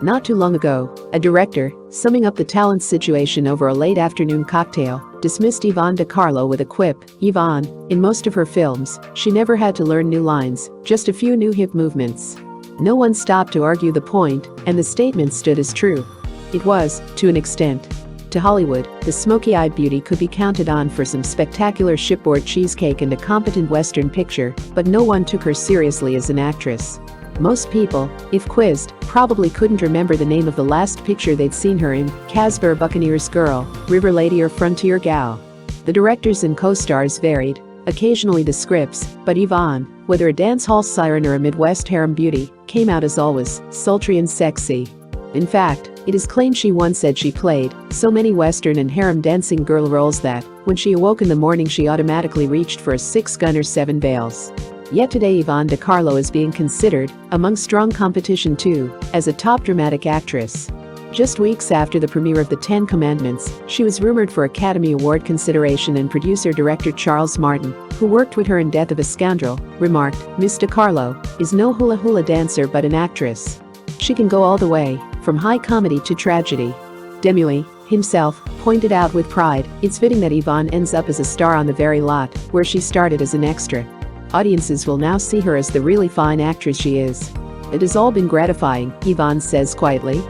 Not too long ago, a director, summing up the talent situation over a late afternoon cocktail, dismissed Yvonne De Carlo with a quip. Yvonne, in most of her films, she never had to learn new lines, just a few new hip movements. No one stopped to argue the point, and the statement stood as true. It was, to an extent. To Hollywood, the smoky-eyed beauty could be counted on for some spectacular shipboard cheesecake and a competent Western picture, but no one took her seriously as an actress. Most people, if quizzed, probably couldn't remember the name of the last picture they'd seen her in: Casbah, Buccaneers Girl, River Lady or Frontier Gal. The directors and co-stars varied, occasionally the scripts, but Yvonne, whether a dance hall siren or a Midwest harem beauty, came out as always, sultry and sexy. In fact, it is claimed she once said she played so many Western and harem dancing girl roles that, when she awoke in the morning, she automatically reached for a 6-gun or 7 veils. Yet today Yvonne De Carlo is being considered, among strong competition too, as a top dramatic actress. Just weeks after the premiere of The Ten Commandments, she was rumored for Academy Award consideration, and producer-director Charles Martin, who worked with her in Death of a Scoundrel, remarked, "Miss De Carlo is no hula-hula dancer but an actress. She can go all the way, from high comedy to tragedy." Demily, himself, pointed out with pride, "It's fitting that Yvonne ends up as a star on the very lot where she started as an extra. Audiences will now see her as the really fine actress she is." "It has all been gratifying," Yvonne says quietly.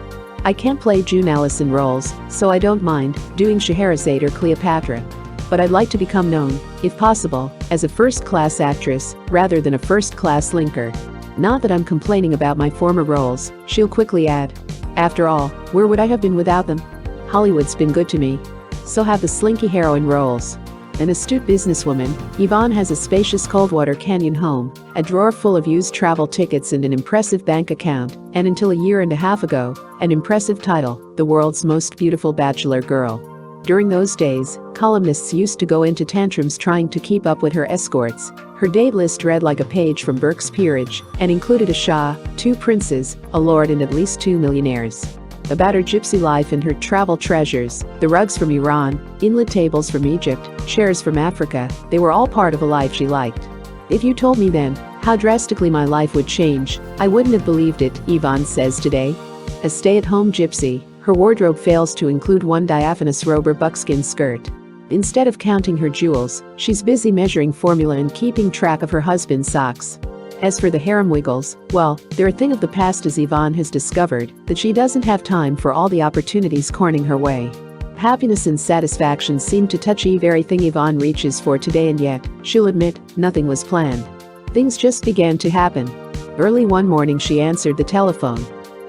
"I can't play June Allison roles, so I don't mind doing Scheherazade or Cleopatra. But I'd like to become known, if possible, as a first-class actress rather than a first-class linker. Not that I'm complaining about my former roles," she'll quickly add. "After all, where would I have been without them? Hollywood's been good to me. So have the slinky heroine roles." An astute businesswoman, Yvonne has a spacious Coldwater Canyon home, a drawer full of used travel tickets and an impressive bank account, and until a year and a half ago, an impressive title, the world's most beautiful bachelor girl. During those days, columnists used to go into tantrums trying to keep up with her escorts. Her date list read like a page from Burke's Peerage and included a shah, 2 princes, a lord and at least 2 millionaires. About her gypsy life and her travel treasures, the rugs from Iran, inlaid tables from Egypt, chairs from Africa, they were all part of a life she liked. "If you told me then how drastically my life would change, I wouldn't have believed it," Yvonne says today. A stay-at-home gypsy, her wardrobe fails to include one diaphanous robe or buckskin skirt. Instead of counting her jewels, she's busy measuring formula and keeping track of her husband's socks. As for the harem wiggles, well, they're a thing of the past, as Yvonne has discovered that she doesn't have time for all the opportunities corning her way. Happiness and satisfaction seem to touch everything Yvonne reaches for today, and yet, she'll admit, nothing was planned. Things just began to happen. Early one morning she answered the telephone.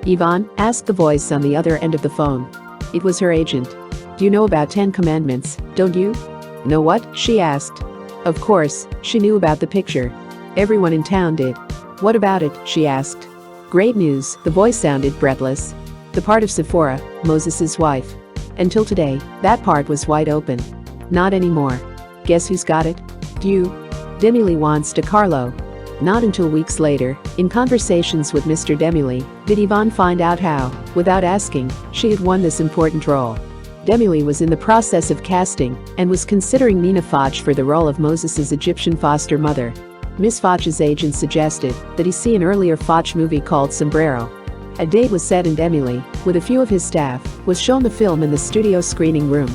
"Yvonne?" asked the voice on the other end of the phone. It was her agent. "Do you know about 10 Commandments, don't you?" "Know what?" she asked. Of course, she knew about the picture. Everyone in town did. "What about it?" she asked. "Great news," the voice sounded breathless. "The part of Sephora, Moses's wife. Until today, that part was wide open. Not anymore. Guess who's got it? You. Demily wants De Carlo." Not until weeks later, in conversations with Mr. Demily, did Yvonne find out how, without asking, she had won this important role. Demily was in the process of casting and was considering Nina Foch for the role of Moses's Egyptian foster mother. Miss Foch's agent suggested that he see an earlier Foch movie called Sombrero. A date was set, and Demily, with a few of his staff, was shown the film in the studio screening room.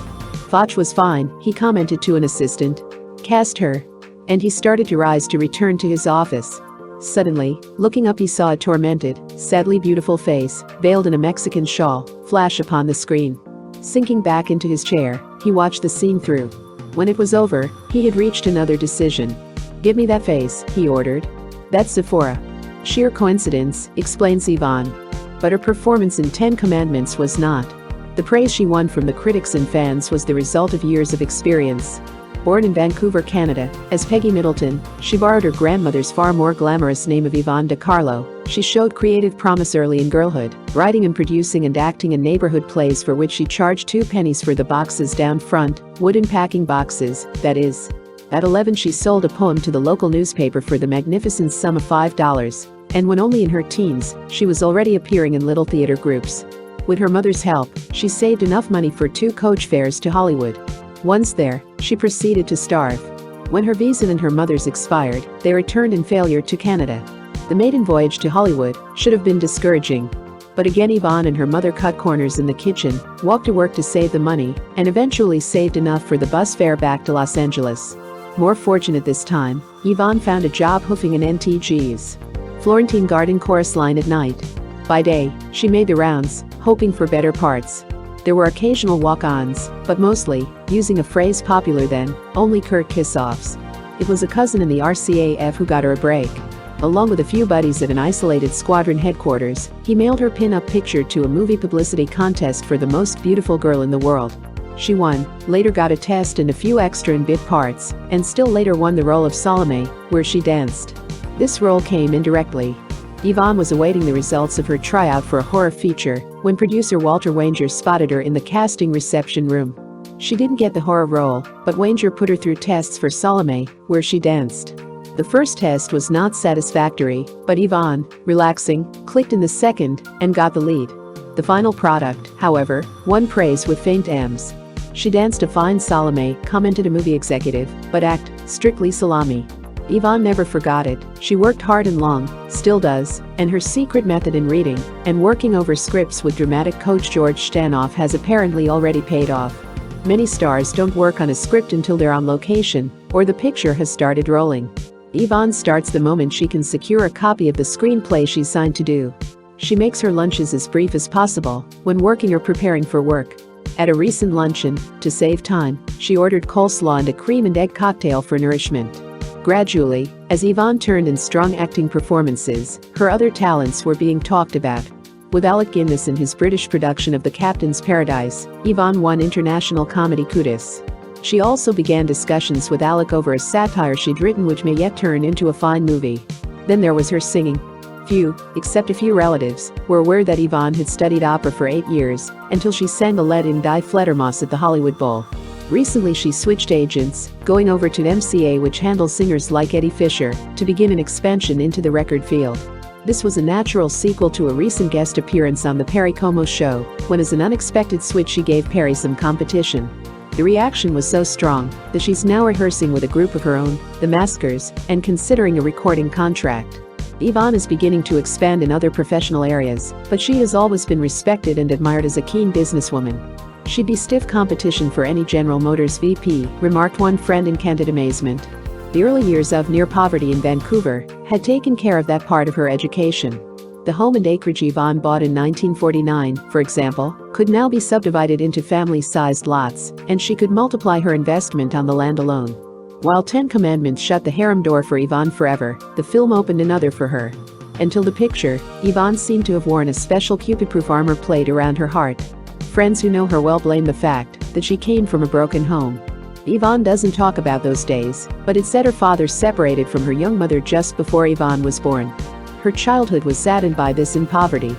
"Foch was fine," he commented to an assistant. "Cast her." And he started to rise to return to his office. Suddenly, looking up, he saw a tormented, sadly beautiful face, veiled in a Mexican shawl, flash upon the screen. Sinking back into his chair, he watched the scene through. When it was over, he had reached another decision. "Give me that face," he ordered. "That's Sephora." "Sheer coincidence," explains Yvonne. But her performance in 10 Commandments was not. The praise she won from the critics and fans was the result of years of experience. Born in Vancouver, Canada, as Peggy Middleton, she borrowed her grandmother's far more glamorous name of Yvonne De Carlo. She showed creative promise early in girlhood, writing and producing and acting in neighborhood plays for which she charged 2 pennies for the boxes down front, wooden packing boxes, that is. At 11 she sold a poem to the local newspaper for the magnificent sum of $5, and when only in her teens, she was already appearing in little theater groups. With her mother's help, she saved enough money for 2 coach fares to Hollywood. Once there, she proceeded to starve. When her visa and her mother's expired, they returned in failure to Canada. The maiden voyage to Hollywood should have been discouraging. But again Yvonne and her mother cut corners in the kitchen, walked to work to save the money, and eventually saved enough for the bus fare back to Los Angeles. More fortunate this time, Yvonne found a job hoofing an NTG's Florentine Garden chorus line at night. By day, she made the rounds, hoping for better parts. There were occasional walk-ons, but mostly, using a phrase popular then, only curt kiss-offs. It was a cousin in the RCAF who got her a break. Along with a few buddies at an isolated squadron headquarters, he mailed her pin-up picture to a movie publicity contest for the most beautiful girl in the world. She won, later got a test and a few extra and bit parts, and still later won the role of Salome, where she danced. This role came indirectly. Yvonne was awaiting the results of her tryout for a horror feature when producer Walter Wanger spotted her in the casting reception room. She didn't get the horror role, but Wanger put her through tests for Salome, where she danced. The first test was not satisfactory, but Yvonne, relaxing, clicked in the second and got the lead. The final product, however, won praise with faint M's. She danced a fine Salome, commented a movie executive, but act strictly salami. Yvonne never forgot it. She worked hard and long, still does, and her secret method in reading and working over scripts with dramatic coach George Stanoff has apparently already paid off. Many stars don't work on a script until they're on location or the picture has started rolling. Yvonne starts the moment she can secure a copy of the screenplay she's signed to do. She makes her lunches as brief as possible when working or preparing for work. At a recent luncheon, to save time, she ordered coleslaw and a cream and egg cocktail for nourishment. Gradually, as Yvonne turned in strong acting performances, her other talents were being talked about. With Alec Guinness in his British production of The Captain's Paradise, Yvonne won international comedy kudos. She also began discussions with Alec over a satire she'd written which may yet turn into a fine movie. Then there was her singing. Few, except a few relatives, were aware that Yvonne had studied opera for 8 years, until she sang the lead in Die Fledermaus at the Hollywood Bowl. Recently she switched agents, going over to MCA, which handles singers like Eddie Fisher, to begin an expansion into the record field. This was a natural sequel to a recent guest appearance on the Perry Como show, when as an unexpected switch she gave Perry some competition. The reaction was so strong that she's now rehearsing with a group of her own, the Maskers, and considering a recording contract. Yvonne is beginning to expand in other professional areas, but she has always been respected and admired as a keen businesswoman. She'd be stiff competition for any General Motors VP, remarked one friend in candid amazement. The early years of near poverty in Vancouver had taken care of that part of her education. The home and acreage Yvonne bought in 1949, for example, could now be subdivided into family-sized lots, and she could multiply her investment on the land alone. While 10 Commandments shut the harem door for Yvonne forever, the film opened another for her. Until the picture, Yvonne seemed to have worn a special Cupid-proof armor plate around her heart. Friends who know her well blame the fact that she came from a broken home. Yvonne doesn't talk about those days, but it's said her father separated from her young mother just before Yvonne was born. Her childhood was saddened by this in poverty.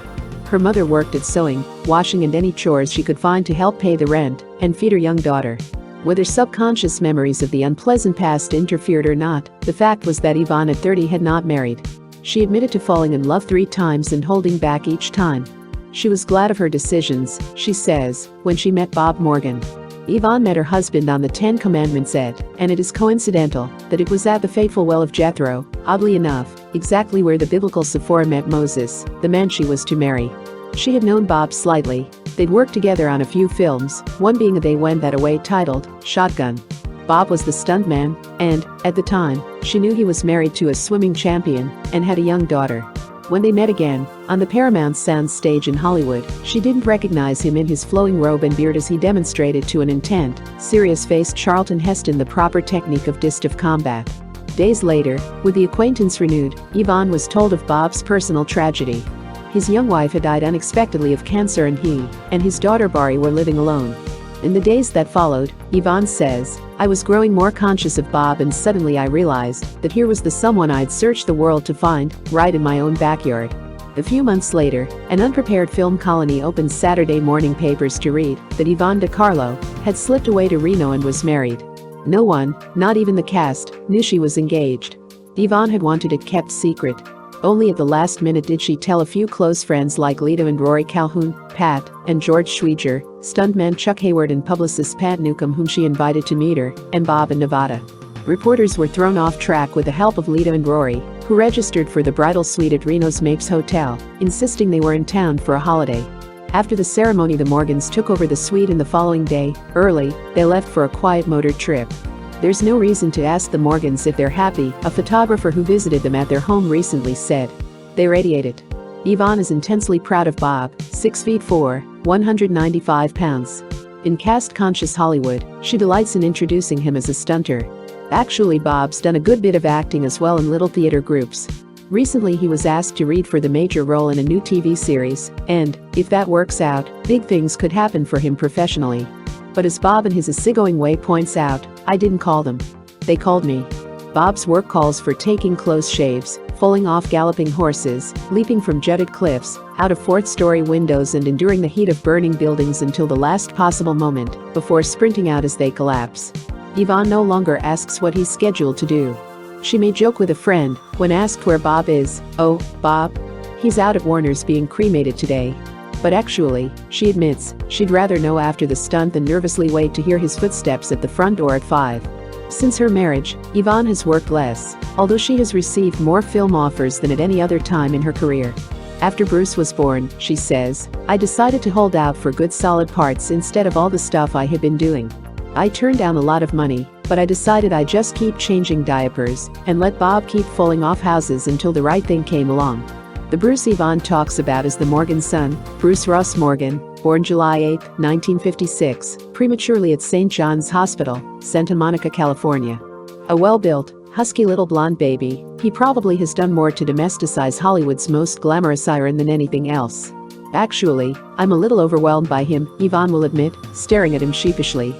Her mother worked at sewing, washing and any chores she could find to help pay the rent and feed her young daughter. Whether subconscious memories of the unpleasant past interfered or not, the fact was that Yvonne at 30 had not married. She admitted to falling in love 3 times and holding back each time. She was glad of her decisions, she says, when she met Bob Morgan. Yvonne met her husband on the 10 Commandments set, and it is coincidental that it was at the fateful well of Jethro, oddly enough, exactly where the biblical Sephora met Moses, the man she was to marry. She had known Bob slightly. They'd worked together on a few films, one being a They Went That Away titled Shotgun. Bob was the stuntman, and, at the time, she knew he was married to a swimming champion and had a young daughter. When they met again, on the Paramount Sound stage in Hollywood, she didn't recognize him in his flowing robe and beard as he demonstrated to an intent, serious-faced Charlton Heston the proper technique of distaff combat. Days later, with the acquaintance renewed, Yvonne was told of Bob's personal tragedy. His young wife had died unexpectedly of cancer and he and his daughter Bari were living alone. In the days that followed, Yvonne says, I was growing more conscious of Bob and suddenly I realized that here was the someone I'd searched the world to find, right in my own backyard. A few months later, an unprepared film colony opened Saturday morning papers to read that Yvonne De Carlo had slipped away to Reno and was married. No one, not even the cast, knew she was engaged. Yvonne had wanted it kept secret. Only at the last minute did she tell a few close friends like Lita and Rory Calhoun, Pat, and George Schweiger, stuntman Chuck Hayward and publicist Pat Newcomb whom she invited to meet her, and Bob in Nevada. Reporters were thrown off track with the help of Lita and Rory, who registered for the bridal suite at Reno's Mapes Hotel, insisting they were in town for a holiday. After the ceremony, the Morgans took over the suite, and the following day, early, they left for a quiet motor trip. "There's no reason to ask the Morgans if they're happy," a photographer who visited them at their home recently said. "They radiate it." Yvonne is intensely proud of Bob, 6'4", 195 pounds. In caste-conscious Hollywood, she delights in introducing him as a stunter. Actually, Bob's done a good bit of acting as well in little theater groups. Recently, he was asked to read for the major role in a new TV series, and, if that works out, big things could happen for him professionally. But as Bob in his easygoing way points out, "I didn't call them. They called me." Bob's work calls for taking close shaves, falling off galloping horses, leaping from jutted cliffs, out of fourth-story windows, and enduring the heat of burning buildings until the last possible moment, before sprinting out as they collapse. Yvonne no longer asks what he's scheduled to do. She may joke with a friend when asked where Bob is. "Oh, Bob? He's out at Warner's being cremated today." But actually, she admits, she'd rather know after the stunt than nervously wait to hear his footsteps at the front door at 5. Since her marriage, Yvonne has worked less, although she has received more film offers than at any other time in her career. After Bruce was born, she says, "I decided to hold out for good solid parts instead of all the stuff I had been doing. I turned down a lot of money, but I decided I'd just keep changing diapers and let Bob keep falling off houses until the right thing came along." The Bruce Yvonne talks about is the Morgan son, Bruce Ross Morgan, born July 8, 1956, prematurely at St. John's Hospital, Santa Monica, California. A well-built, husky little blonde baby, he probably has done more to domesticize Hollywood's most glamorous siren than anything else. "Actually, I'm a little overwhelmed by him," Yvonne will admit, staring at him sheepishly.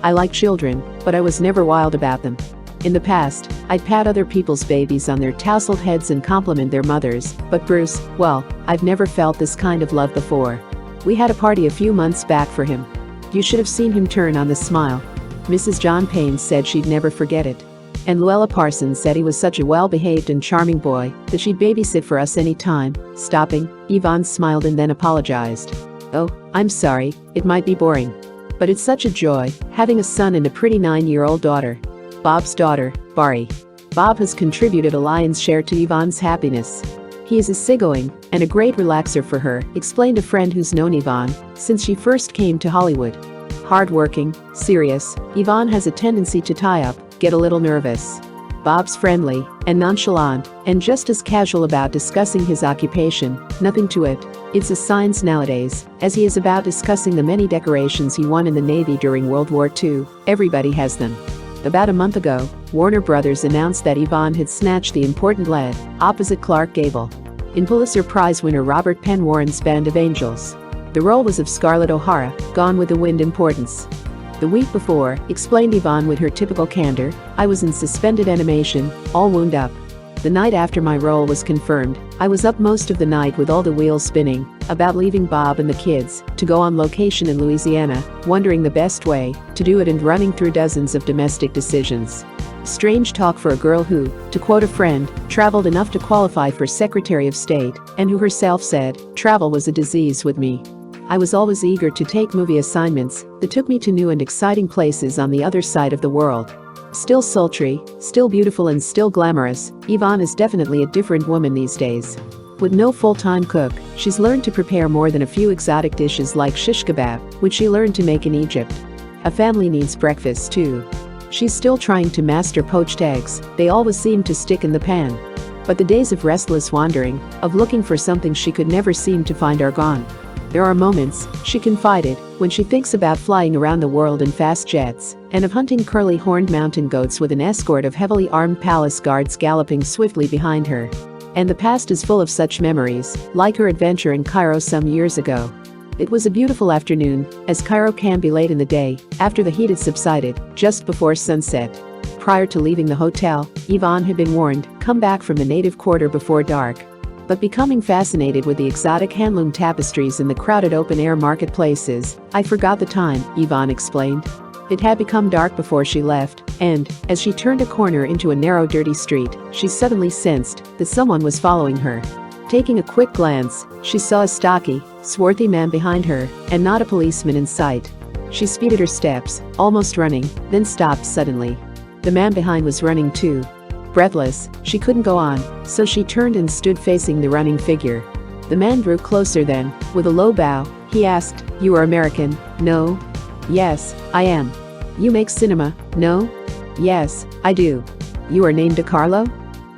"I like children, but I was never wild about them. In the past, I'd pat other people's babies on their tousled heads and compliment their mothers, but Bruce, well, I've never felt this kind of love before. We had a party a few months back for him. You should have seen him turn on the smile." Mrs. John Payne said she'd never forget it. And Luella Parsons said he was such a well-behaved and charming boy that she'd babysit for us any time. Stopping, Yvonne smiled and then apologized. "Oh, I'm sorry, it might be boring. But it's such a joy, having a son and a pretty 9-year-old daughter." Bob's daughter, Bari. Bob has contributed a lion's share to Yvonne's happiness. He is easygoing and a great relaxer for her, explained a friend who's known Yvonne since she first came to Hollywood. Hardworking, serious, Yvonne has a tendency to tie up, get a little nervous. Bob's friendly and nonchalant, and just as casual about discussing his occupation, nothing to it. It's a science nowadays, as he is about discussing the many decorations he won in the Navy during World War II. Everybody has them. About a month ago, Warner Brothers announced that Yvonne had snatched the important lead opposite Clark Gable in Pulitzer Prize winner Robert Penn Warren's Band of Angels. The role was of Scarlett O'Hara, Gone with the Wind importance. "The week before," explained Yvonne with her typical candor, "I was in suspended animation, all wound up. The night after my role was confirmed, I was up most of the night with all the wheels spinning, about leaving Bob and the kids to go on location in Louisiana, wondering the best way to do it and running through dozens of domestic decisions. Strange talk for a girl who, to quote a friend, traveled enough to qualify for Secretary of State, and who herself said, travel was a disease with me. I was always eager to take movie assignments that took me to new and exciting places on the other side of the world." Still sultry, still beautiful and still glamorous, Yvonne is definitely a different woman these days. With no full-time cook, she's learned to prepare more than a few exotic dishes like shish kebab, which she learned to make in Egypt. A family needs breakfast too. She's still trying to master poached eggs, they always seem to stick in the pan. But the days of restless wandering, of looking for something she could never seem to find are gone. There are moments, she confided, when she thinks about flying around the world in fast jets, and of hunting curly-horned mountain goats with an escort of heavily armed palace guards galloping swiftly behind her. And the past is full of such memories, like her adventure in Cairo some years ago. It was a beautiful afternoon, as Cairo can be late in the day, after the heat had subsided, just before sunset. Prior to leaving the hotel, Yvonne had been warned, come back from the native quarter before dark. But becoming fascinated with the exotic handloom tapestries in the crowded open-air marketplaces, I forgot the time, Yvonne explained. It had become dark before she left, and, as she turned a corner into a narrow dirty street, she suddenly sensed that someone was following her. Taking a quick glance, she saw a stocky, swarthy man behind her, and not a policeman in sight. She speeded her steps, almost running, then stopped suddenly. The man behind was running too. Breathless, she couldn't go on, so she turned and stood facing the running figure. The man drew closer then, with a low bow, he asked, "You are American, no?" "Yes, I am." "You make cinema, no?" "Yes, I do." "You are named De Carlo?"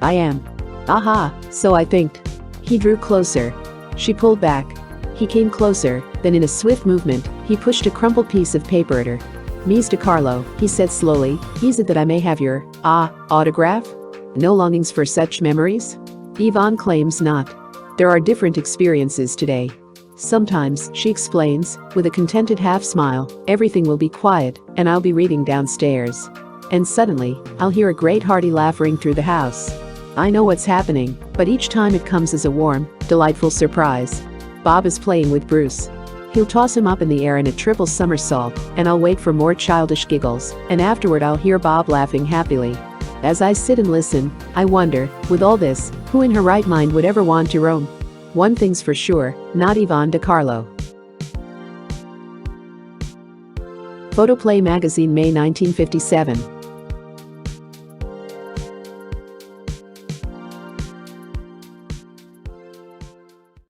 "I am." "Aha, so I thinked." He drew closer. She pulled back. He came closer, then in a swift movement, he pushed a crumpled piece of paper at her. "Mies De Carlo," he said slowly, "is it that I may have your, autograph? No longings for such memories?" Yvonne claims not. There are different experiences today. Sometimes, she explains, with a contented half-smile, everything will be quiet, and I'll be reading downstairs. And suddenly, I'll hear a great hearty laugh ring through the house. I know what's happening, but each time it comes as a warm, delightful surprise. Bob is playing with Bruce. He'll toss him up in the air in a triple somersault, and I'll wait for more childish giggles, and afterward I'll hear Bob laughing happily. As I sit and listen, I wonder, with all this, who in her right mind would ever want to roam? One thing's for sure, not Yvonne De Carlo. Photoplay Magazine May 1957.